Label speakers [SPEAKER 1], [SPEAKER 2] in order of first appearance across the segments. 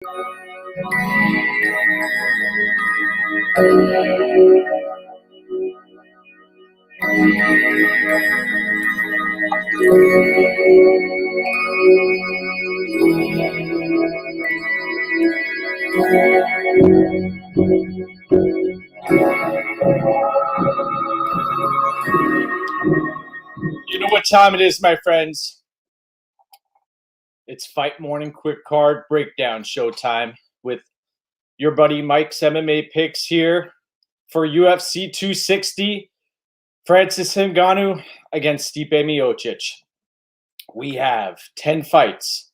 [SPEAKER 1] You know what time it is, my friends. It's Fight Morning Quick Card Breakdown showtime with your buddy MikesMMAPicks here for UFC 260. Francis Ngannou against Stipe Miocic. We have 10 fights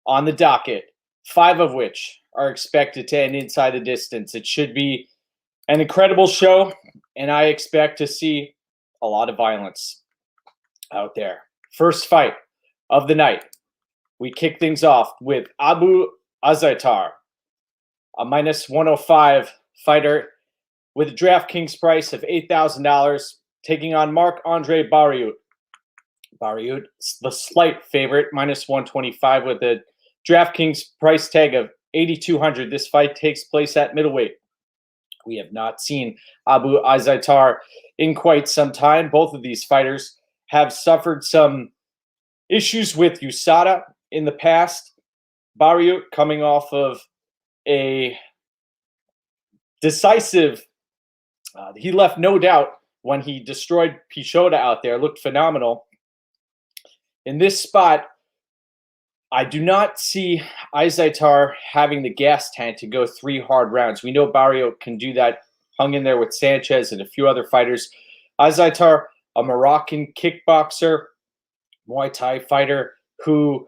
[SPEAKER 1] on the docket, 5 of which are expected to end inside the distance. It should be an incredible show, and I expect to see a lot of violence out there. First fight of the night. We kick things off with Abu Azaitar, a minus 105 fighter with a DraftKings price of $8,000, taking on Marc-Andre Barriault, the slight favorite, minus 125 with a DraftKings price tag of $8,200. This fight takes place at middleweight. We have not seen Abu Azaitar in quite some time. Both of these fighters have suffered some issues with USADA in the past. Barriault coming off of a decisive, he left no doubt when he destroyed Pichota out there, looked phenomenal. In this spot, I do not see Azaitar having the gas tank to go 3 hard rounds. We know Barriault can do that, hung in there with Sanchez and a few other fighters. Azaitar, a Moroccan kickboxer, Muay Thai fighter who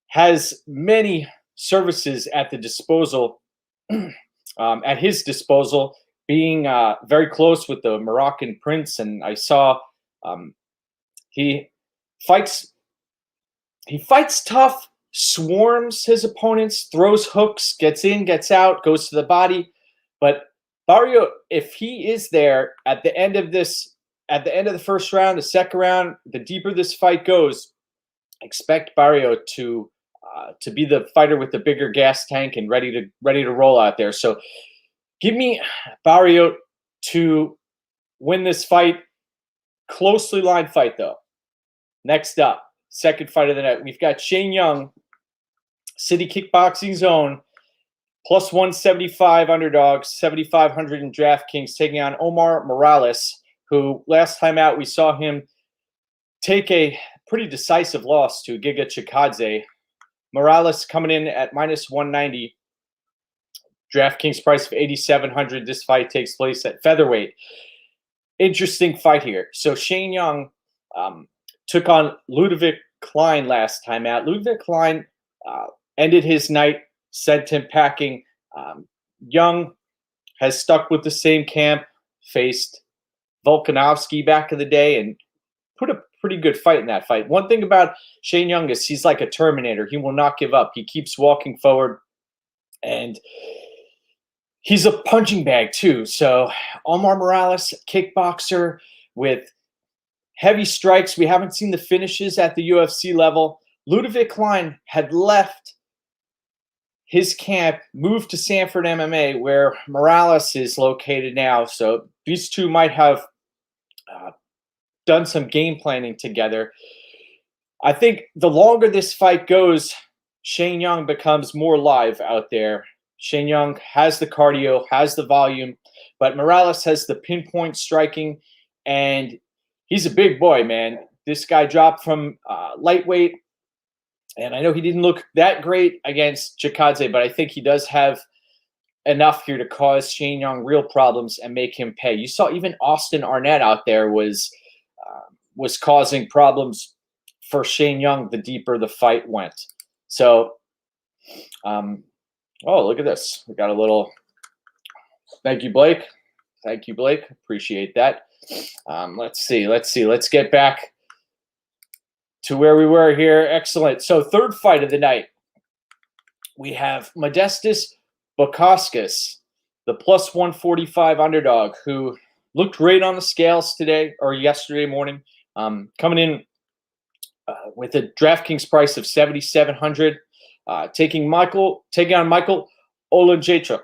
[SPEAKER 1] has many services at the disposal, at his disposal, being very close with the Moroccan prince. And I saw he fights tough, swarms his opponents, throws hooks, gets in, gets out, goes to the body. But Barriault, if he is there at the end of the first round, the second round, the deeper this fight goes, expect Barriault to be the fighter with the bigger gas tank and ready to roll out there. So give me Barriault to win this fight. Closely lined fight, though. Next up, second fight of the night, we've got Shane Young, City Kickboxing Zone, plus 175 underdog, 7,500 in DraftKings, taking on Omar Morales, who last time out we saw him take a pretty decisive loss to Giga Chikadze. Morales coming in at minus 190. DraftKings price of 8,700. This fight takes place at featherweight. Interesting fight here. So Shane Young took on Ludwig Klein last time out. Ludwig Klein ended his night, sent him packing. Young has stuck with the same camp, faced Volkanovski back in the day, and put a pretty good fight in that fight. One thing about Shane Young is he's like a Terminator. He will not give up. He keeps walking forward, and he's a punching bag too. So Omar Morales, kickboxer with heavy strikes. We haven't seen the finishes at the UFC level. Ludwig Klein had left his camp, moved to Sanford MMA, where Morales is located now. So these two might have done some game planning together. I think the longer this fight goes, Shane Young becomes more live out there. Shane Young has the cardio, has the volume, but Morales has the pinpoint striking, and he's a big boy, man. This guy dropped from lightweight, and I know he didn't look that great against Chikadze, but I think he does have enough here to cause Shane Young real problems and make him pay. You saw even Austin Arnett out there was causing problems for Shane Young the deeper the fight went. So, oh, look at this. We got a little thank you, Blake. Thank you, Blake. Appreciate that. Let's see. Let's get back to where we were here. Excellent. So third fight of the night, we have Modestas Bukauskas, the plus 145 underdog, who looked great on the scales today or yesterday morning, coming in with a DraftKings price of 7,700. taking on Michael Oleksiejczuk.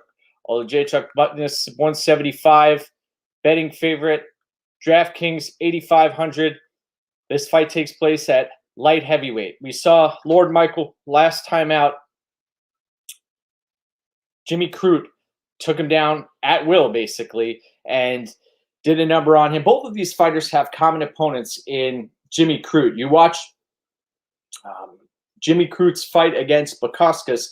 [SPEAKER 1] Oleksiejczuk minus 175, betting favorite. DraftKings 8,500. This fight takes place at light heavyweight. We saw Lord Michael last time out. Jimmy Crute took him down at will, basically, and did a number on him. Both of these fighters have common opponents in Jimmy Crute. You watch Jimmy Crute's fight against Bukauskas.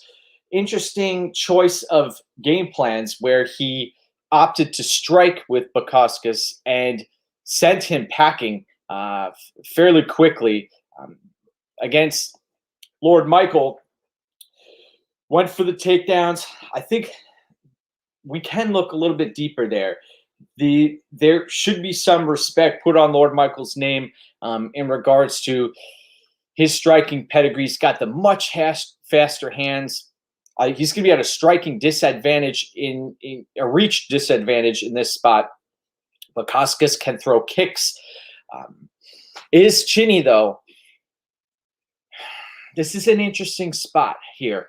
[SPEAKER 1] Interesting choice of game plans where he opted to strike with Bukauskas and sent him packing fairly quickly. Against Lord Michael, went for the takedowns. I think we can look a little bit deeper there. There should be some respect put on Lord Michael's name in regards to his striking pedigree. He's got the much faster hands. He's going to be at a striking disadvantage in a reach disadvantage in this spot. Bukauskas can throw kicks. Is chinny, though. This is an interesting spot here.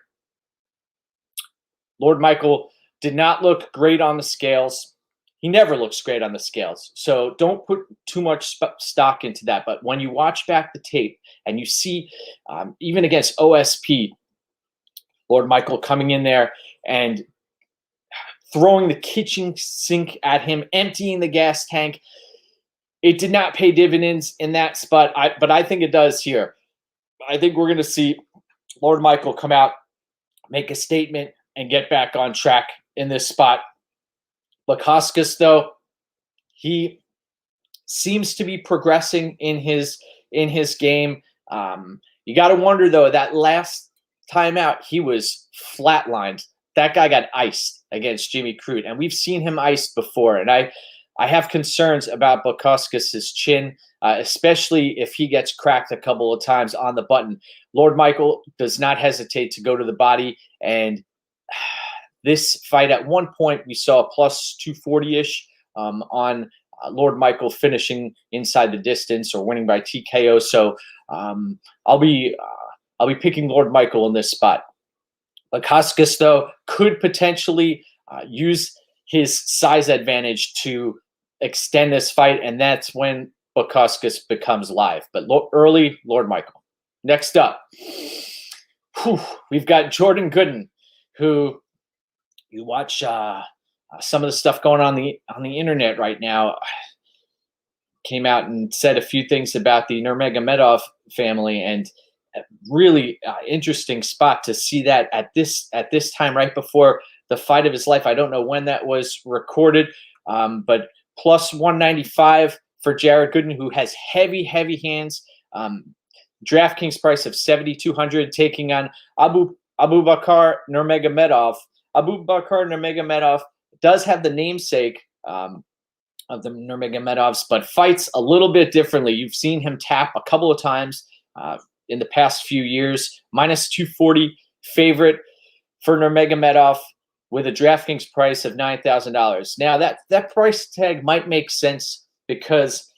[SPEAKER 1] Lord Michael did not look great on the scales. He never looks great on the scales. So don't put too much stock into that. But when you watch back the tape and you see, even against OSP, Lord Michael coming in there and throwing the kitchen sink at him, emptying the gas tank, it did not pay dividends in that spot. But I think it does here. I think we're going to see Lord Michael come out, make a statement, and get back on track in this spot. Bukauskas, though, he seems to be progressing in his game. You got to wonder, though, that last time out, he was flatlined. That guy got iced against Jimmy Crute, and we've seen him iced before. And I have concerns about Bukauskas' chin, especially if he gets cracked a couple of times on the button. Lord Michael does not hesitate to go to the body, and this fight, at one point, we saw a plus 240-ish on Lord Michael finishing inside the distance or winning by TKO. So I'll be picking Lord Michael in this spot. Bukauskas, though, could potentially use his size advantage to extend this fight, and that's when Bukauskas becomes live. But early, Lord Michael. Next up, we've got Jordan Gooden, who you watch some of the stuff going on the internet right now. Came out and said a few things about the Nurmagomedov family, and really interesting spot to see that at this time, right before the fight of his life. I don't know when that was recorded, but plus 195 for Jared Gooden, who has heavy hands. DraftKings price of 7,200, taking on Abubakar Nurmagomedov. Abubakar Nurmagomedov does have the namesake of the Nurmagomedovs, but fights a little bit differently. You've seen him tap a couple of times in the past few years. Minus 240 favorite for Nurmagomedov with a DraftKings price of $9,000. Now that price tag might make sense because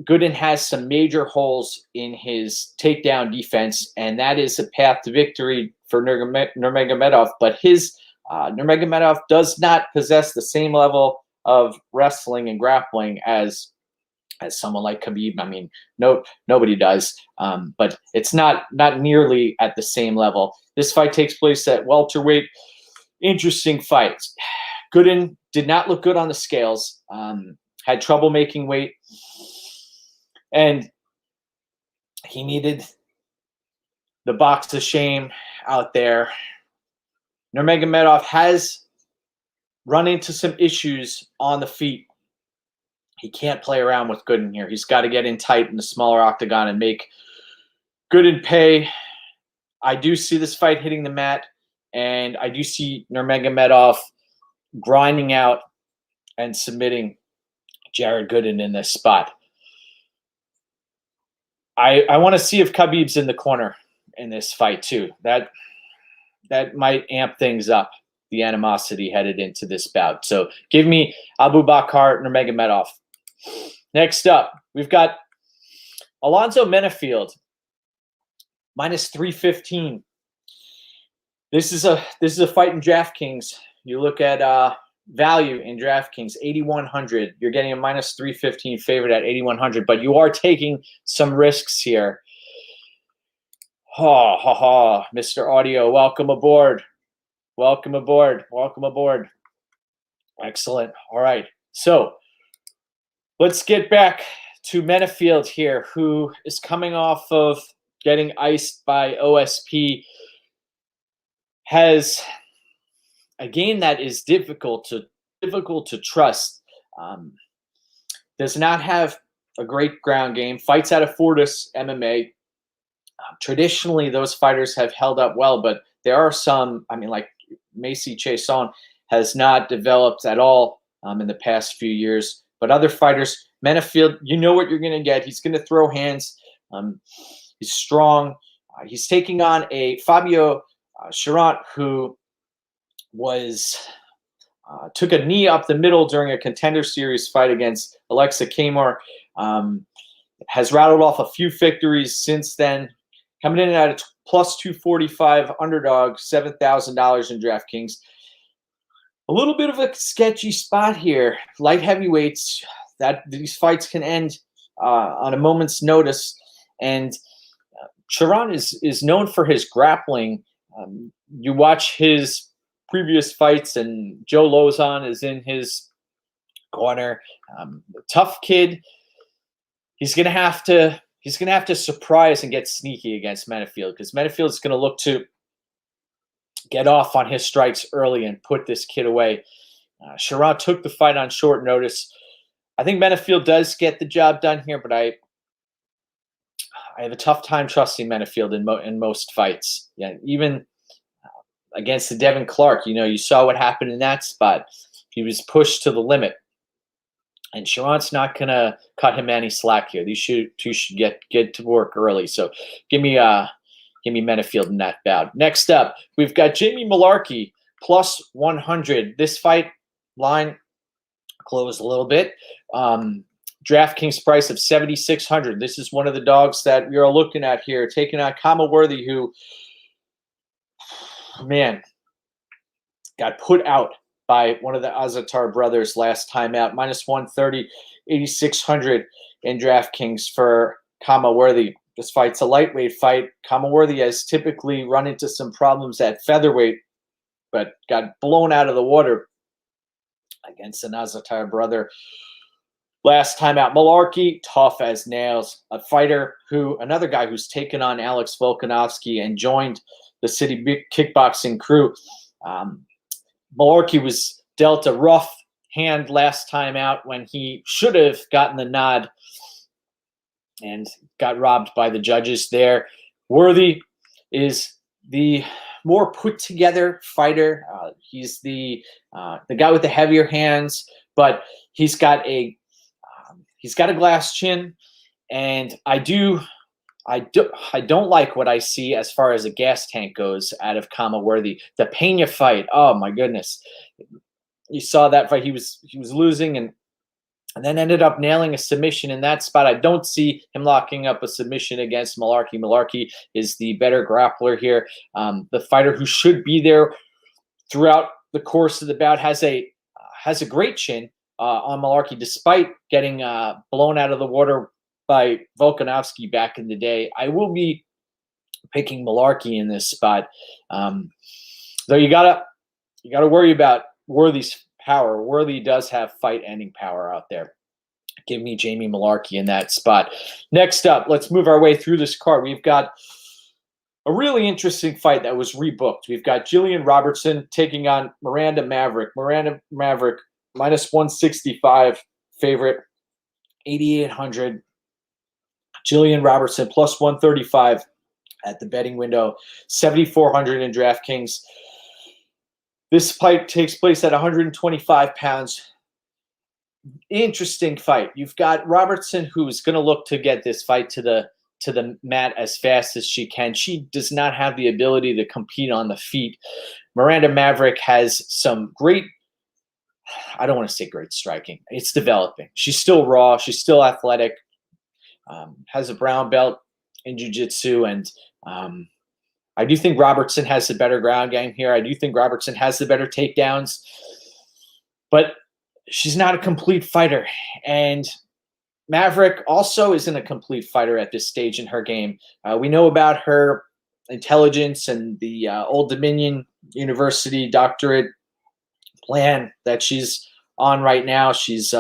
[SPEAKER 1] Gooden has some major holes in his takedown defense, and that is a path to victory for Nurmagomedov. But his Nurmagomedov does not possess the same level of wrestling and grappling as someone like Khabib. I mean, nobody does, but it's not nearly at the same level. This fight takes place at welterweight. Interesting fights. Gooden did not look good on the scales. Had trouble making weight, and he needed the box of shame out there. Nurmagomedov has run into some issues on the feet. He can't play around with Gooden here. He's got to get in tight in the smaller octagon and make Gooden pay. I do see this fight hitting the mat, and I do see Nurmagomedov grinding out and submitting Jared Gooden in this spot. I want to see if Khabib's in the corner in this fight too. That might amp things up, the animosity headed into this bout. So give me Abubakar Nurmagomedov. Next up, we've got Alonzo Menifield. minus 315. This is a fight in DraftKings. You look at value in DraftKings, 8,100. You're getting a minus 315 favorite at 8,100, but you are taking some risks here. Ha ha ha, Mr. Audio, welcome aboard. Welcome aboard. Welcome aboard. Excellent. All right. So let's get back to Menifield here, who is coming off of getting iced by OSP. Has a game that is difficult to trust. Does not have a great ground game. Fights out of Fortis MMA. Traditionally, those fighters have held up well, but there are some. I mean, like Miocic has not developed at all in the past few years. But other fighters, Menifield, you know what you're going to get. He's going to throw hands. He's strong. He's taking on a Fabio Cherant, who was took a knee up the middle during a Contender Series fight against Oleksiejczuk. Has rattled off a few victories since then. Coming in at a plus 245 underdog, $7,000 in DraftKings. A little bit of a sketchy spot here. Light heavyweights, that these fights can end on a moment's notice. And Cherant is known for his grappling. You watch his previous fights, and Joe Lozon is in his corner. Tough kid. He's gonna have to surprise and get sneaky against Menifield, because Menifield is gonna look to get off on his strikes early and put this kid away. Cherant took the fight on short notice. I think Menifield does get the job done here, but I have a tough time trusting Menifield in most fights. Yeah, even against the Devin Clark, you saw what happened in that spot. He was pushed to the limit, and Cherant's not gonna cut him any slack here. These two should get to work early. So give me Menifield in that bout. Next up, we've got Jamie Mullarkey plus 100. This fight line closed a little bit. DraftKings price of 7,600. This is one of the dogs that we are looking at here, taking on Kama Worthy, who, man, got put out by one of the Azaitar brothers last time out. Minus 130, 8,600 in DraftKings for Kama Worthy. This fight's a lightweight fight. Kama Worthy has typically run into some problems at featherweight, but got blown out of the water against an Azaitar brother last time out. Mullarkey, tough as nails. A fighter another guy who's taken on Alex Volkanovski and joined the City Kickboxing crew. Mullarkey was dealt a rough hand last time out when he should have gotten the nod and got robbed by the judges there. Worthy is the more put together fighter. He's the guy with the heavier hands, but he's got a glass chin, and I don't like what I see as far as a gas tank goes out of Kama Worthy. The Pena fight, oh my goodness. You saw that fight. He was losing and then ended up nailing a submission in that spot. I don't see him locking up a submission against Mullarkey. Mullarkey is the better grappler here. The fighter who should be there throughout the course of the bout has a great chin on Mullarkey, despite getting blown out of the water by Volkanovski back in the day. I will be picking Mullarkey in this spot, though you gotta worry about Worthy's power. Worthy does have fight-ending power out there. Give me Jamie Mullarkey in that spot. Next up, let's move our way through this card. We've got a really interesting fight that was rebooked. We've got Jillian Robertson taking on Miranda Maverick. Miranda Maverick minus 165 favorite, 8,800. Jillian Robertson plus 135 at the betting window, 7,400 in DraftKings. This fight takes place at 125 pounds. Interesting fight. You've got Robertson, who's going to look to get this fight to the mat as fast as she can. She does not have the ability to compete on the feet. Miranda Maverick has some great, I don't want to say great striking. It's developing. She's still raw. She's still athletic. Has a brown belt in jiu-jitsu, and I do think Robertson has the better ground game here. I do think Robertson has the better takedowns, but she's not a complete fighter. And Maverick also isn't a complete fighter at this stage in her game. We know about her intelligence and the Old Dominion University doctorate plan that she's on right now. She's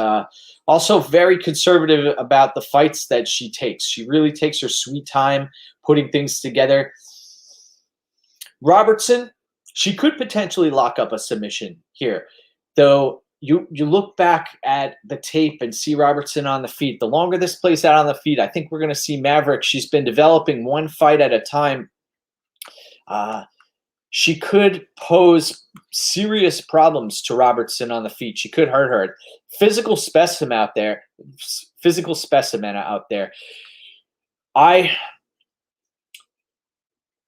[SPEAKER 1] also very conservative about the fights that she takes. She really takes her sweet time putting things together. Robertson, she could potentially lock up a submission here, though. You look back at the tape and see Robertson on the feet. The longer this plays out on the feet, I think we're going to see Maverick. She's been developing one fight at a time. She could pose serious problems to Robertson on the feet. She could hurt her. Physical specimen out there.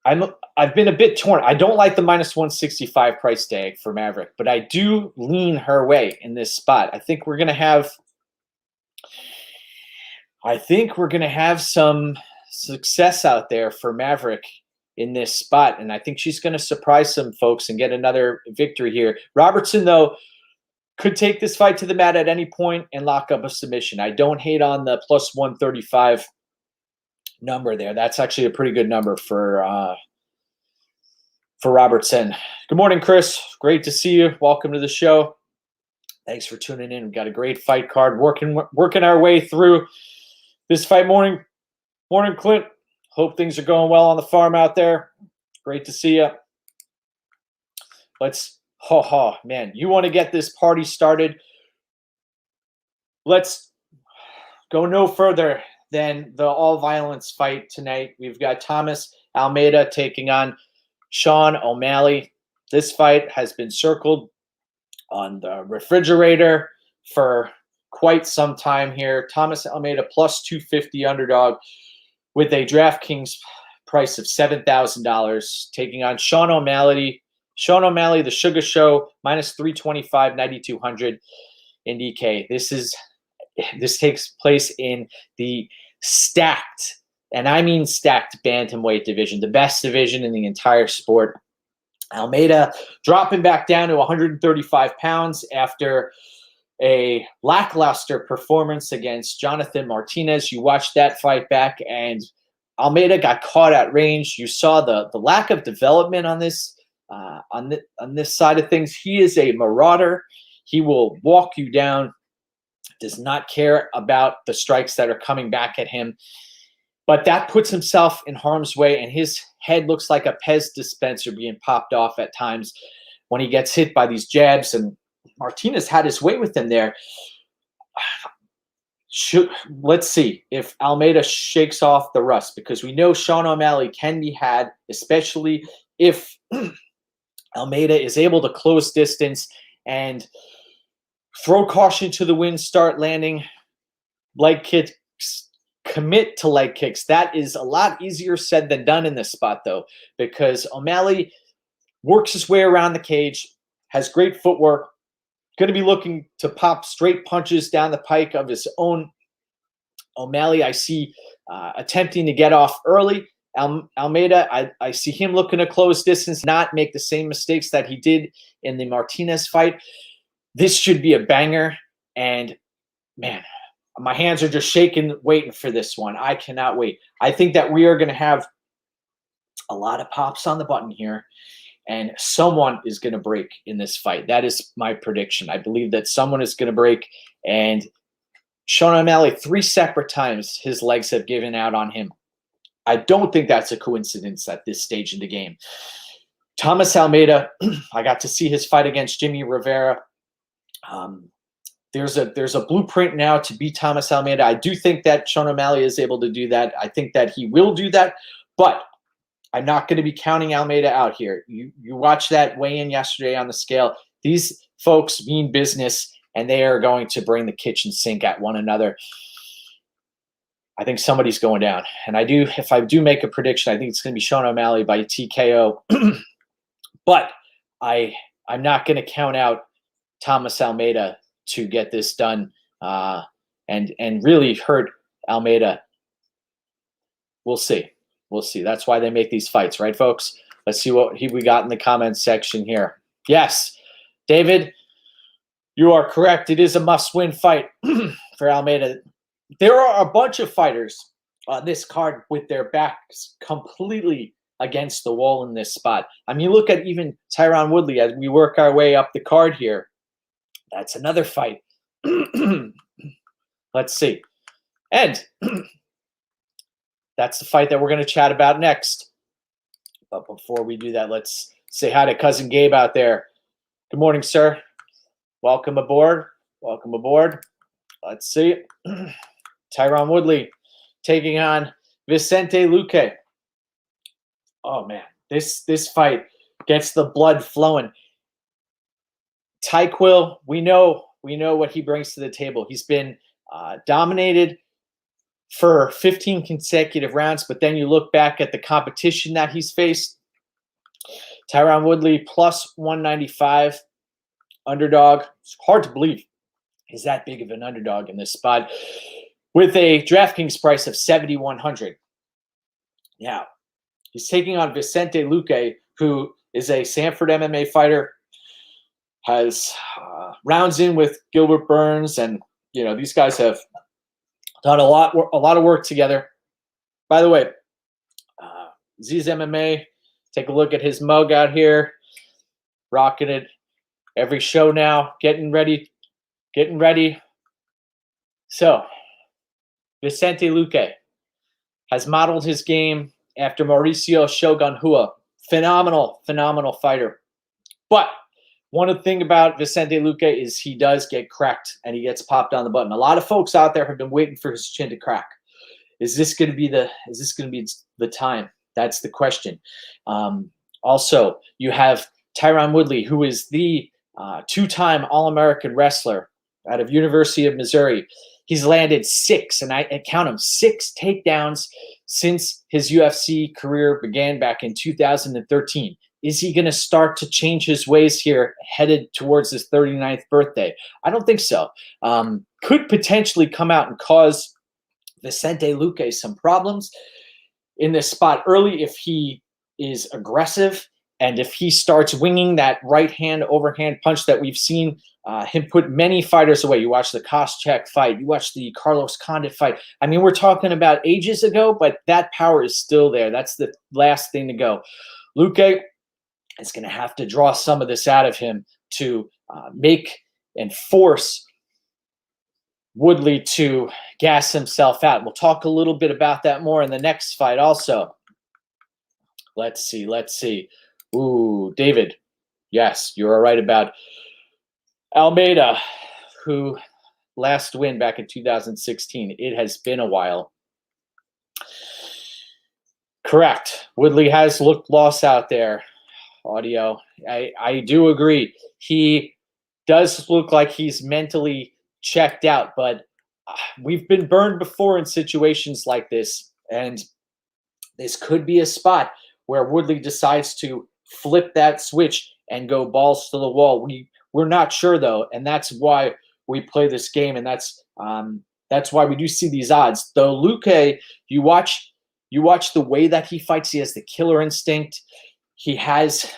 [SPEAKER 1] I've been a bit torn. I don't like the minus 165 price tag for Maverick, but I do lean her way in this spot. I think we're gonna have some success out there for Maverick in this spot, and I think she's gonna surprise some folks and get another victory here. Robertson, though, could take this fight to the mat at any point and lock up a submission. I don't hate on the plus 135 number there. That's actually a pretty good number for Robertson. Good morning, Chris. Great to see you. Welcome to the show. Thanks for tuning in. We've got a great fight card. Working our way through this fight morning. Morning, Clint. Hope things are going well on the farm out there. Great to see you. Man, you want to get this party started? Let's go no further than the all-violence fight tonight. We've got Thomas Almeida taking on Sean O'Malley. This fight has been circled on the refrigerator for quite some time here. Thomas Almeida plus 250 underdog with a DraftKings price of $7,000, taking on Sean O'Malley. Sean O'Malley, the Sugar Show, minus 325, 9,200 in DK. This takes place in the stacked, and I mean stacked, bantamweight division, the best division in the entire sport. Almeida dropping back down to 135 pounds after a lackluster performance against Jonathan Martinez. You watched that fight back, and Almeida got caught at range. You saw the lack of development on this side of things. He is a marauder. He will walk you down. Does not care about the strikes that are coming back at him. But that puts himself in harm's way, and his head looks like a Pez dispenser being popped off at times when he gets hit by these jabs. And Martinez had his way with him there. Let's see if Almeida shakes off the rust, because we know Sean O'Malley can be had, especially if Almeida is able to close distance and throw caution to the wind, start landing leg kicks, commit to leg kicks. That is a lot easier said than done in this spot, though, because O'Malley works his way around the cage, has great footwork, going to be looking to pop straight punches down the pike of his own. O'Malley, I see attempting to get off early. Almeida, I see him looking to close distance, not make the same mistakes that he did in the Martinez fight. This should be a banger, and man, my hands are just shaking waiting for this one. I cannot wait. I think that we are going to have a lot of pops on the button here, and someone is going to break in this fight. That is my prediction. I believe that someone is going to break, and Sean O'Malley, 3 separate times his legs have given out on him. I don't think that's a coincidence at this stage in the game. Thomas Almeida, I got to see his fight against Jimmy Rivera. There's a blueprint now to beat Thomas Almeida. I do think that Sean O'Malley is able to do that. I think that he will do that, but I'm not going to be counting Almeida out here. You watched that weigh-in yesterday on the scale. These folks mean business, and they are going to bring the kitchen sink at one another. I think somebody's going down. And if I do make a prediction, I think it's going to be Sean O'Malley by TKO. But I'm not going to count out Thomas Almeida to get this done and really hurt Almeida. We'll see. We'll see. That's why they make these fights, right, folks? Let's see what we got in the comments section here. Yes, David, you are correct. It is a must-win fight for Almeida. There are a bunch of fighters on this card with their backs completely against the wall in this spot. I mean, look at even Tyron Woodley as we work our way up the card here. That's another fight. Let's see. And that's the fight that we're going to chat about next. But before we do that, let's say hi to Cousin Gabe out there. Good morning, sir. Welcome aboard. Welcome aboard. Let's see. Tyron Woodley taking on Vicente Luque. Oh, man. This fight gets the blood flowing. Tyquill, we know what he brings to the table. He's been dominated for 15 consecutive rounds, but then you look back at the competition that he's faced. Tyron Woodley plus 195 underdog. It's hard to believe he's that big of an underdog in this spot with a DraftKings price of 7,100. Now, he's taking on Vicente Luque, who is a Sanford MMA fighter, has rounds in with Gilbert Burns, and these guys have done a lot of work together. By the way, Z's MMA, take a look at his mug out here, rocking it every show now, getting ready. So, Vicente Luque has modeled his game after Mauricio Shogun Rua. Phenomenal fighter. But one thing about Vicente Luque is he does get cracked and he gets popped on the button. A lot of folks out there have been waiting for his chin to crack. Is this going to be the time? That's the question. Also, you have Tyron Woodley, who is the two-time All-American wrestler out of University of Missouri. He's landed 6, and I count them, 6 takedowns since his UFC career began back in 2013. Is he going to start to change his ways here headed towards his 39th birthday? I don't think so. Could potentially come out and cause Vicente Luque some problems in this spot early if he is aggressive and if he starts winging that right hand overhand punch that we've seen him put many fighters away. You watch the Koscheck fight. You watch the Carlos Condit fight. I mean, we're talking about ages ago, but that power is still there. That's the last thing to go. Luque is going to have to draw some of this out of him to make and force Woodley to gas himself out. We'll talk a little bit about that more in the next fight also. Let's see. Ooh, David. Yes, you are right about Almeida, who last win back in 2016. It has been a while. Correct. Woodley has looked lost out there. Audio. I do agree. He does look like he's mentally checked out, but we've been burned before in situations like this, and this could be a spot where Woodley decides to flip that switch and go balls to the wall. We're not sure though, and that's why we play this game, and that's why we do see these odds. Though Luque, you watch the way that he fights. He has the killer instinct. He has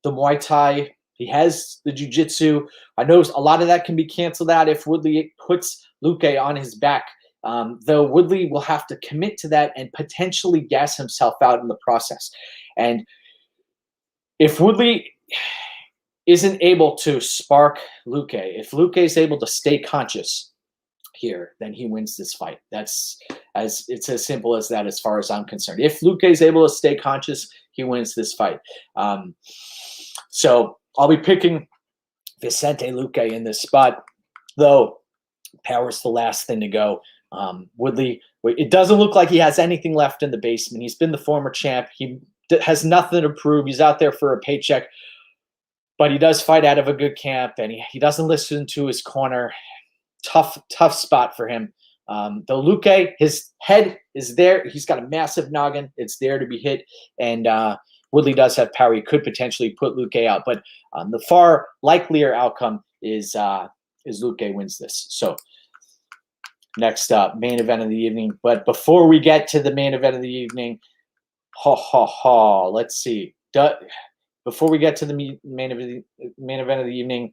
[SPEAKER 1] the Muay Thai. He has the jiu-jitsu. I know a lot of that can be canceled out if Woodley puts Luque on his back. Though Woodley will have to commit to that and potentially gas himself out in the process. And if Woodley isn't able to spark Luque, if Luque is able to stay conscious here, then he wins this fight. It's as simple as that as far as I'm concerned. If Luque is able to stay conscious, he wins this fight. So I'll be picking Vicente Luque in this spot, though power's the last thing to go. Woodley, it doesn't look like he has anything left in the basement. He's been the former champ. He has nothing to prove. He's out there for a paycheck, but he does fight out of a good camp, and he doesn't listen to his corner. Tough spot for him. Though Luque, his head is there. He's got a massive noggin. It's there to be hit, and Woodley does have power. He could potentially put Luque out, but the far likelier outcome is Luque wins this. So next up, main event of the evening. But before we get to the main event of the evening, Ha ha ha. Let's see. Before we get to the main event of the evening,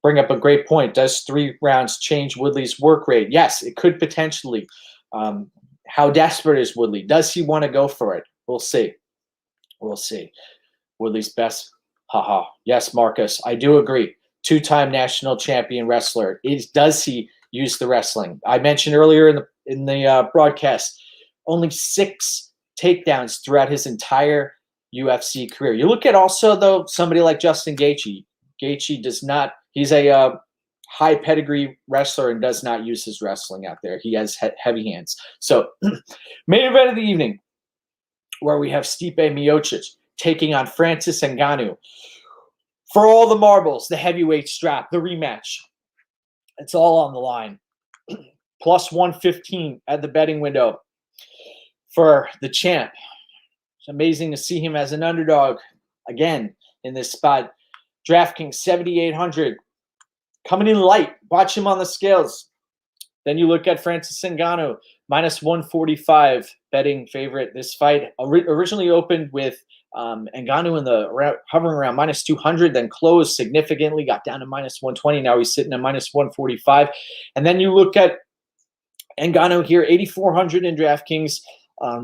[SPEAKER 1] bring up a great point. Does 3 rounds change Woodley's work rate? Yes, it could potentially. How desperate is Woodley? Does he want to go for it? We'll see. We'll see. Woodley's best. Haha. Yes, Marcus, I do agree. 2-time national champion wrestler. Does he use the wrestling? I mentioned earlier in the broadcast, only 6 takedowns throughout his entire UFC career. You look at also, though, somebody like Justin Gaethje. Gaethje does not. He's a high pedigree wrestler and does not use his wrestling out there. He has heavy hands. So, main event of the evening, where we have Stipe Miocic taking on Francis Ngannou. For all the marbles, the heavyweight strap, the rematch. It's all on the line. Plus 115 at the betting window for the champ. It's amazing to see him as an underdog again in this spot. DraftKings 7,800. Coming in light. Watch him on the scales. Then you look at Francis Ngannou, minus 145 betting favorite. This fight originally opened with Ngannou in the hovering around minus 200, then closed significantly, got down to minus 120. Now he's sitting at minus 145. And then you look at Ngannou here, 8,400 in DraftKings.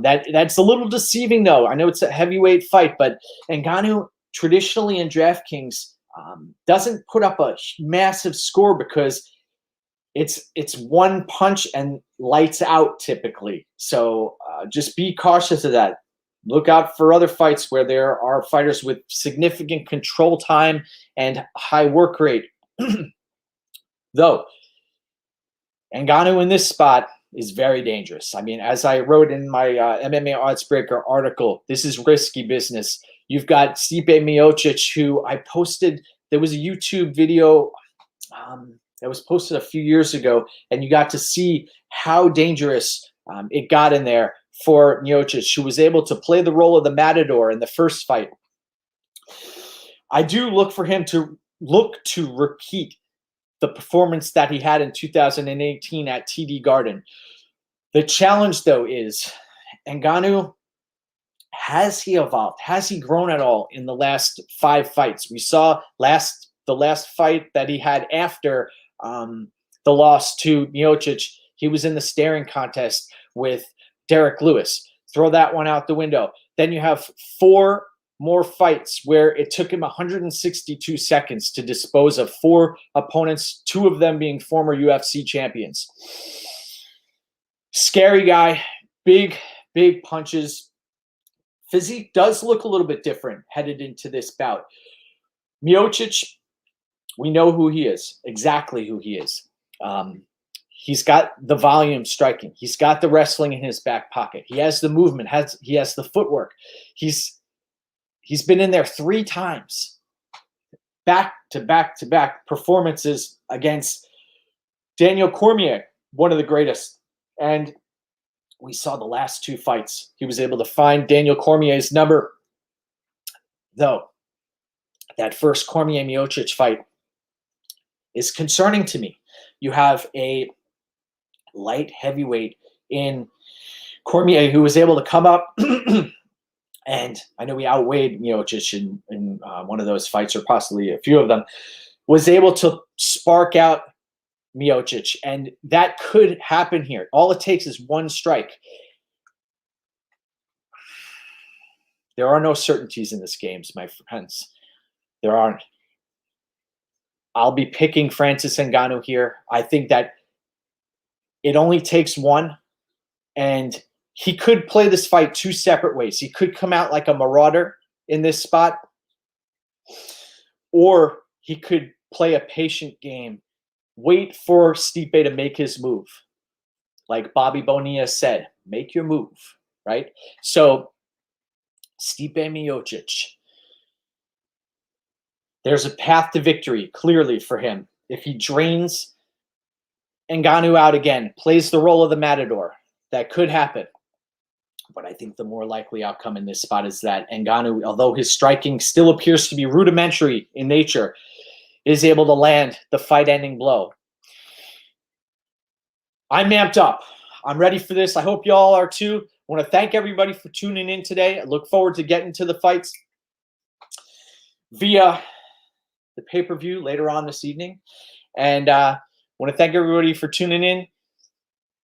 [SPEAKER 1] That's a little deceiving, though. I know it's a heavyweight fight, but Ngannou traditionally in DraftKings doesn't put up a massive score because it's one punch and lights out typically. So just be cautious of that. Look out for other fights where there are fighters with significant control time and high work rate. Though, Ngannou in this spot is very dangerous. I mean, as I wrote in my MMA Oddsbreaker article, this is risky business. You've got Stipe Miocic, who I posted. There was a YouTube video that was posted a few years ago, and you got to see how dangerous it got in there for Miocic, who was able to play the role of the matador in the first fight. I do look for him to repeat the performance that he had in 2018 at TD Garden. The challenge, though, is Ngannou, has he evolved? Has he grown at all in the last 5 fights? We saw the last fight that he had after the loss to Miocic. He was in the staring contest with Derek Lewis. Throw that one out the window. Then you have 4 more fights where it took him 162 seconds to dispose of 4 opponents, 2 of them being former UFC champions. Scary guy, big punches. Physique does look a little bit different headed into this bout. Miocic, we know who he is, exactly who he is. He's got the volume striking. He's got the wrestling in his back pocket. He has the movement. He has the footwork. He's been in there 3 times, back to back performances against Daniel Cormier, one of the greatest. And we saw the last 2 fights. He was able to find Daniel Cormier's number. Though, that first Cormier-Miocic fight is concerning to me. You have a light heavyweight in Cormier who was able to come up and I know he outweighed Miocic in one of those fights, or possibly a few of them, was able to spark out Miocic, and that could happen here. All it takes is 1 strike. There are no certainties in this game, my friends. There aren't. I'll be picking Francis Ngannou here. I think that it only takes 1, and he could play this fight 2 separate ways. He could come out like a marauder in this spot, or he could play a patient game, wait for Stipe to make his move. Like Bobby Bonilla said, make your move, right? So Stipe Miocic, there's a path to victory clearly for him. If he drains Ngannou out again, plays the role of the matador, that could happen. But I think the more likely outcome in this spot is that Ngannou, although his striking still appears to be rudimentary in nature, is able to land the fight-ending blow. I'm amped up. I'm ready for this. I hope y'all are too. want to thank everybody for tuning in today. I look forward to getting to the fights via the pay-per-view later on this evening. And want to thank everybody for tuning in.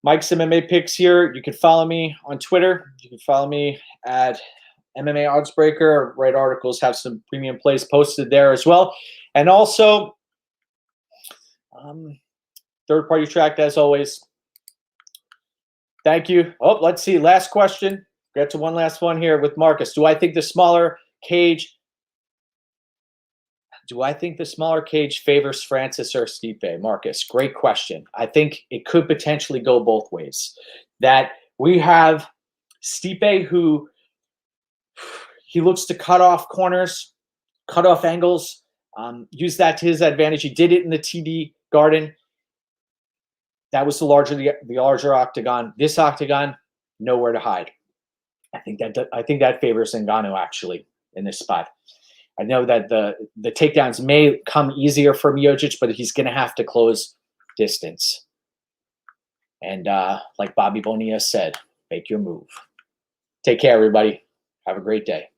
[SPEAKER 1] Mike's MMA Picks here. You can follow me on Twitter. You can follow me at MMA Oddsbreaker. Write articles, have some premium plays posted there as well. And also, third-party tracked as always. Thank you. Oh, let's see. Last question. Get to one last one here with Marcus. Do I think the smaller cage favors Francis or Stipe? Marcus, great question. I think it could potentially go both ways. That we have Stipe, who he looks to cut off corners, cut off angles, use that to his advantage. He did it in the TD Garden. That was the larger octagon. This octagon, nowhere to hide. I think that favors Ngannou actually in this spot. I know that the takedowns may come easier for Miocic, but he's going to have to close distance. And like Bobby Bonilla said, make your move. Take care, everybody. Have a great day.